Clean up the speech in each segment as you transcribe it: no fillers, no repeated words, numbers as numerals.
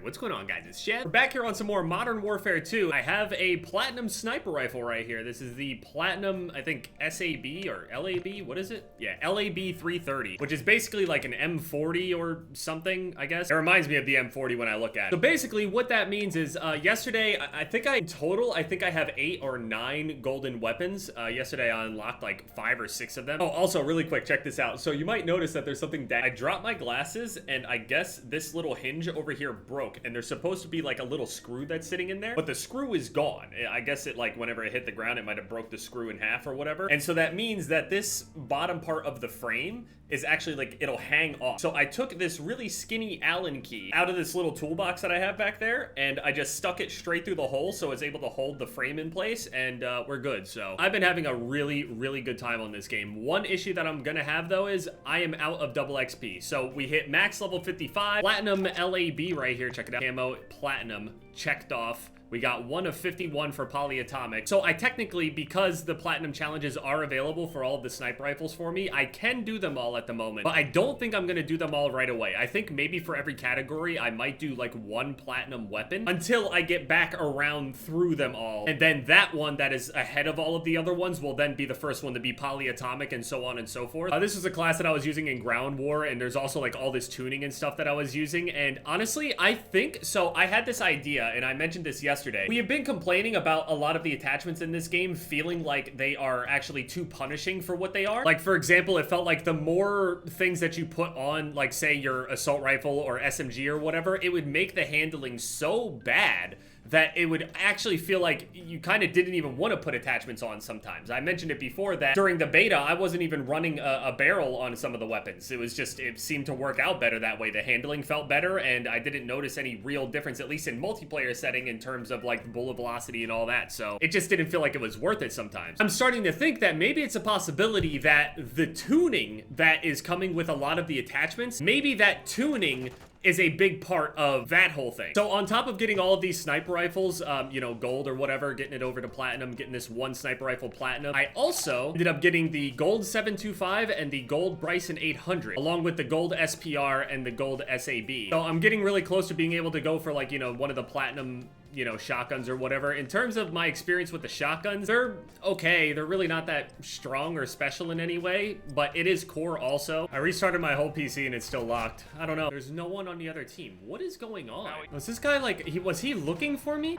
What's going on, guys? It's Chad. We're back here on some more Modern Warfare 2. I have a Platinum sniper rifle right here. This is the Platinum, I think, SAB or LAB. What is it? Yeah, LAB 330, which is basically like an M40 or something, I guess. It reminds me of the M40 when I look at it. So basically what that means is yesterday, I think I have 8 or 9 golden weapons. Yesterday I unlocked like 5 or 6 of them. Oh, also really quick, check this out. So you might notice that there's something that I dropped my glasses and I guess this little hinge over here broke, and there's supposed to be like a little screw that's sitting in there, but the screw is gone. I guess it, like, whenever it hit the ground, it might have broke the screw in half or whatever. And so that means that this bottom part of the frame is actually like, it'll hang off. So I took this really skinny Allen key out of this little toolbox that I have back there, and I just stuck it straight through the hole so it's able to hold the frame in place, and we're good. So I've been having a really good time on this game. One issue that I'm gonna have though is I am out of double XP. So we hit max level 55, Platinum LAB right here, check it out, camo, Platinum, checked off. We got 1 of 51 for polyatomic. So I technically, because the platinum challenges are available for all of the sniper rifles for me, I can do them all at the moment, but I don't think I'm gonna do them all right away. I think maybe for every category, I might do like 1 platinum weapon until I get back around through them all. And then that one that is ahead of all of the other ones will then be the first one to be polyatomic and so on and so forth. This is a class that I was using in ground war, and there's also like all this tuning and stuff that I was using. And honestly, I think, so I had this idea and I mentioned this yesterday. We have been complaining about a lot of the attachments in this game feeling like they are actually too punishing for what they are. Like, for example, it felt like the more things that you put on, like say your assault rifle or SMG or whatever, it would make the handling so bad that it would actually feel like you kind of didn't even want to put attachments on sometimes. I mentioned it before that during the beta, I wasn't even running a barrel on some of the weapons. It was just, it seemed to work out better that way. The handling felt better, and I didn't notice any real difference, at least in multiplayer setting, in terms of like bullet velocity and all that. So it just didn't feel like it was worth it sometimes. I'm starting to think that maybe it's a possibility that the tuning that is coming with a lot of the attachments, maybe that tuning is a big part of that whole thing. So on top of getting all of these sniper rifles, you know, gold or whatever, getting it over to platinum, getting this 1 sniper rifle platinum, I also ended up getting the gold 725 and the gold Bryson 800, along with the gold SPR and the gold SAB. So I'm getting really close to being able to go for, like, you know, one of the platinum, you know, shotguns or whatever. In terms of my experience with the shotguns, they're okay. They're really not that strong or special in any way, but it is core also. I restarted my whole PC and it's still locked. I don't know. There's no one on the other team. What is going on? Was this guy like, was he looking for me?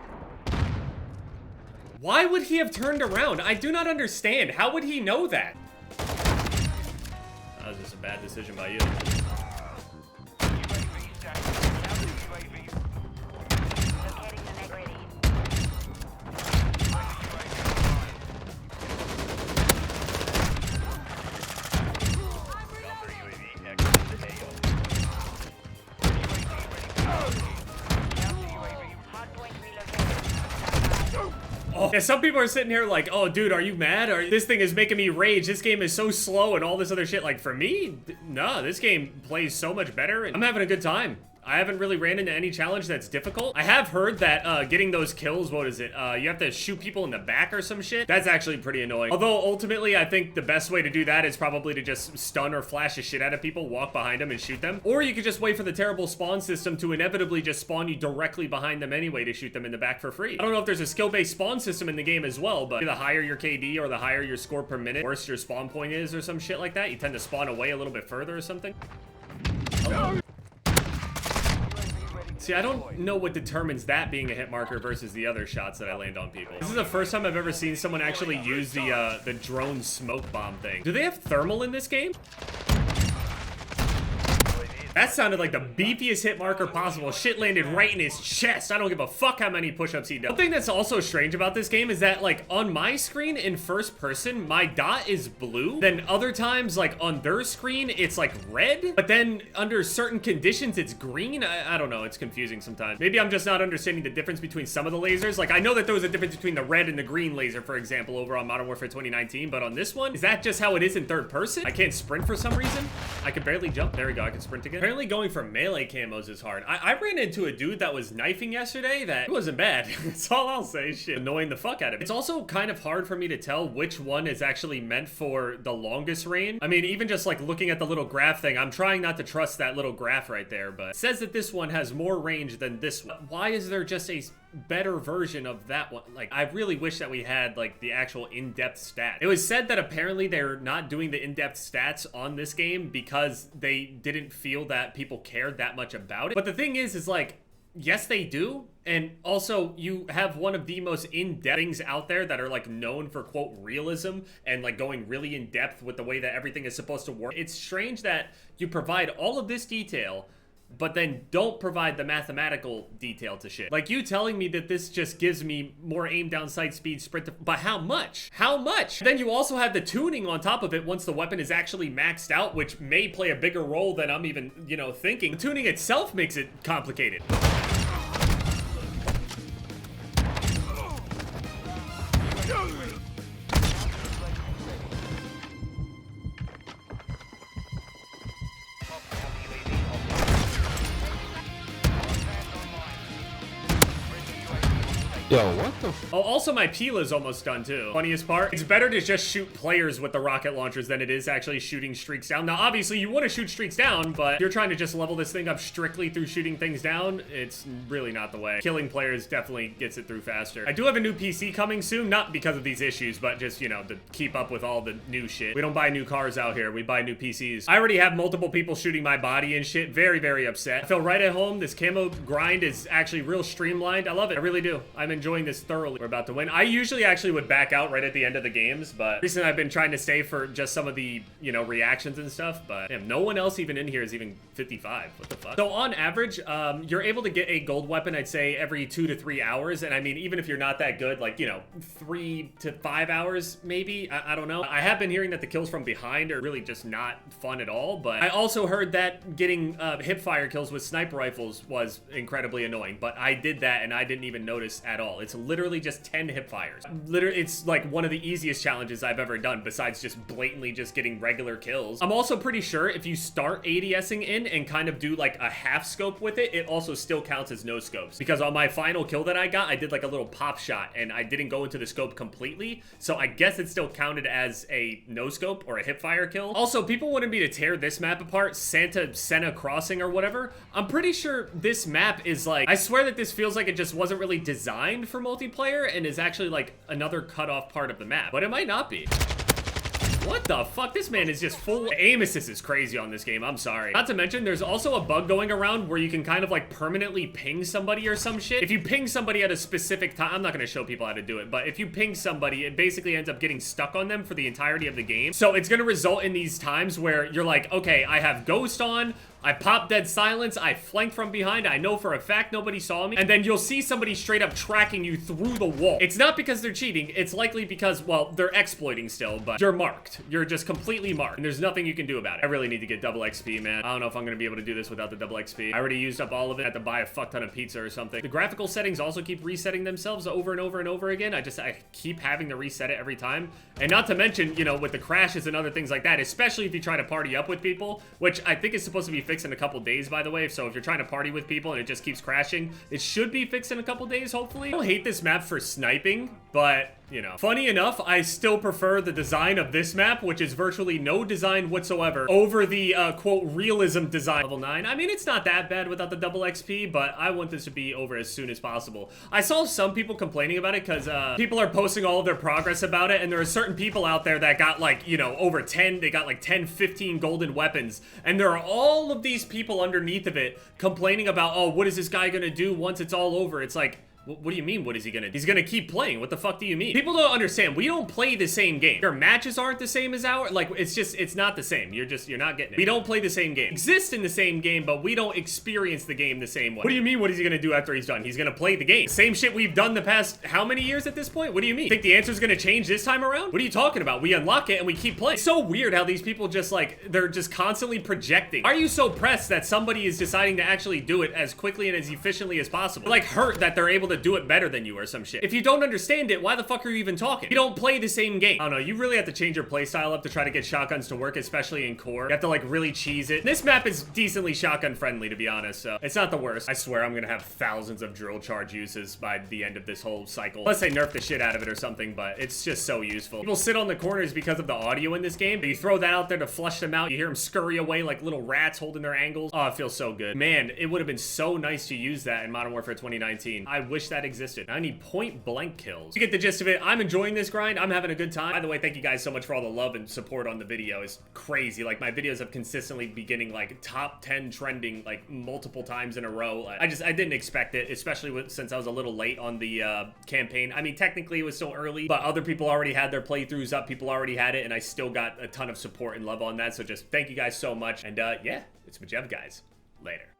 Why would he have turned around? I do not understand. How would he know that? That was just a bad decision by you. Oh. Yeah, some people are sitting here like, oh, dude, are you mad? Or this thing is making me rage. This game is so slow and all this other shit. Like, for me, no, this game plays so much better, and I'm having a good time. I haven't really ran into any challenge that's difficult. I have heard that getting those kills, what is it? You have to shoot people in the back or some shit. That's actually pretty annoying. Although ultimately, I think the best way to do that is probably to just stun or flash the shit out of people, walk behind them and shoot them. Or you could just wait for the terrible spawn system to inevitably just spawn you directly behind them anyway to shoot them in the back for free. I don't know if there's a skill-based spawn system in the game as well, but the higher your KD or the higher your score per minute, worse your spawn point is or some shit like that, you tend to spawn away a little bit further or something. Hello? See, I don't know what determines that being a hit marker versus the other shots that I land on people. This is the first time I've ever seen someone actually use the drone smoke bomb thing. Do they have thermal in this game? That sounded like the beefiest hit marker possible. Shit landed right in his chest. I don't give a fuck how many push-ups he does. One thing that's also strange about this game is that, like, on my screen in first person, my dot is blue. Then other times, like, on their screen, it's, like, red. But then under certain conditions, it's green. I don't know. It's confusing sometimes. Maybe I'm just not understanding the difference between some of the lasers. Like, I know that there was a difference between the red and the green laser, for example, over on Modern Warfare 2019. But on this one, is that just how it is in third person? I can't sprint for some reason? I can barely jump. There we go. I can sprint again. Apparently going for melee camos is hard. I ran into a dude that was knifing yesterday that it wasn't bad. That's all I'll say. Shit, annoying the fuck out of me. It's also kind of hard for me to tell which one is actually meant for the longest range. I mean, even just like looking at the little graph thing, I'm trying not to trust that little graph right there, but it says that this one has more range than this one. Why is there just a better version of that one? Like, I really wish that we had like the actual in-depth stat. It was said that apparently they're not doing the in-depth stats on this game because they didn't feel that people cared that much about it. But the thing is like, yes, they do. And also, you have one of the most in-depth things out there that are like known for quote realism and like going really in depth with the way that everything is supposed to work. It's strange that you provide all of this detail but then don't provide the mathematical detail to shit. Like you telling me that this just gives me more aim down, sight speed, sprint, but how much? How much? Then you also have the tuning on top of it once the weapon is actually maxed out, which may play a bigger role than I'm even, you know, thinking. The tuning itself makes it complicated. Yo, what the f— Oh, also my Pila's almost done too. Funniest part, it's better to just shoot players with the rocket launchers than it is actually shooting streaks down. Now, obviously you want to shoot streaks down, but if you're trying to just level this thing up strictly through shooting things down, it's really not the way. Killing players definitely gets it through faster. I do have a new PC coming soon, not because of these issues, but just, you know, to keep up with all the new shit. We don't buy new cars out here, we buy new PCs. I already have multiple people shooting my body and shit. Very, very upset. I feel right at home. This camo grind is actually real streamlined. I love it. I really do. I'm enjoying this thoroughly. We're about to win. I usually actually would back out right at the end of the games, but recently I've been trying to stay for just some of the, you know, reactions and stuff, but damn, no one else even in here is even 55. What the fuck? So on average, you're able to get a gold weapon, I'd say every 2 to 3 hours. And I mean, even if you're not that good, like, you know, 3 to 5 hours, maybe, I don't know. I have been hearing that the kills from behind are really just not fun at all, but I also heard that getting hip fire kills with sniper rifles was incredibly annoying, but I did that and I didn't even notice at all. It's literally just 10 hip fires. Literally, it's like one of the easiest challenges I've ever done besides just blatantly just getting regular kills. I'm also pretty sure if you start ADSing in and kind of do like a half scope with it, it also still counts as no scopes. Because on my final kill that I got, I did like a little pop shot and I didn't go into the scope completely. So I guess it still counted as a no scope or a hip fire kill. Also, people wanted me to tear this map apart, Senna Crossing or whatever. I'm pretty sure this map is like, I swear that this feels like it just wasn't really designed for multiplayer and is actually like another cut off part of the map, but it might not be. What the fuck? This man is just full. Aim assist is crazy on this game. I'm sorry. Not to mention, there's also a bug going around where you can kind of like permanently ping somebody or some shit. If you ping somebody at a specific time, I'm not going to show people how to do it, but if you ping somebody, it basically ends up getting stuck on them for the entirety of the game. So it's going to result in these times where you're like, okay, I have Ghost on, I pop dead silence, I flank from behind, I know for a fact nobody saw me, and then you'll see somebody straight up tracking you through the wall. It's not because they're cheating, it's likely because, well, they're exploiting still, but you're marked. You're just completely marked, and there's nothing you can do about it. I really need to get double XP, man. I don't know if I'm gonna be able to do this without the double XP. I already used up all of it. I had to buy a fuck ton of pizza or something. The graphical settings also keep resetting themselves over and over and over again. I keep having to reset it every time. And not to mention, you know, with the crashes and other things like that, especially if you try to party up with people, which I think is supposed to be fixed in a couple days, by the way. So if you're trying to party with people and it just keeps crashing, it should be fixed in a couple days, hopefully. I don't hate this map for sniping, but you know, funny enough, I still prefer the design of this map, which is virtually no design whatsoever, over the quote realism design. Level 9. I mean, it's not that bad without the double XP, but I want this to be over as soon as possible. I saw some people complaining about it because people are posting all of their progress about it, and there are certain people out there that got like, you know, over 10, they got like 10, 15 golden weapons, and there are all of these people underneath of it complaining about, oh, what is this guy gonna do once it's all over? It's like, what do you mean, what is he gonna do? He's gonna keep playing. What the fuck do you mean? People don't understand. We don't play the same game. Your matches aren't the same as ours. Like, it's not the same. You're not getting it. We don't play the same game. Exist in the same game, but we don't experience the game the same way. What do you mean, what is he gonna do after he's done? He's gonna play the game. Same shit we've done the past how many years at this point? What do you mean? Think the answer's gonna change this time around? What are you talking about? We unlock it and we keep playing. It's so weird how these people just like, they're just constantly projecting. Are you so pressed that somebody is deciding to actually do it as quickly and as efficiently as possible? You're like hurt that they're able to do it better than you or some shit. If you don't understand it, why the fuck are you even talking? You don't play the same game. I don't know, you really have to change your playstyle up to try to get shotguns to work, especially in core. You have to like really cheese it. This map is decently shotgun friendly, to be honest, so it's not the worst. I swear I'm gonna have thousands of drill charge uses by the end of this whole cycle. Unless they nerf the shit out of it or something, but it's just so useful. People sit on the corners because of the audio in this game, but you throw that out there to flush them out. You hear them scurry away like little rats holding their angles. Oh, it feels so good. Man, it would have been so nice to use that in Modern Warfare 2019. I wish that existed. I need point blank kills. You get the gist of it. I'm enjoying this grind. I'm having a good time. By the way, thank you guys so much for all the love and support on the video. It's crazy. Like, my videos have consistently been getting like top 10 trending like multiple times in a row. I didn't expect it, especially since I was a little late on the campaign. I mean, technically it was still early, but other people already had their playthroughs up. People already had it, and I still got a ton of support and love on that. So just thank you guys so much. And yeah, it's Majev, guys. Later.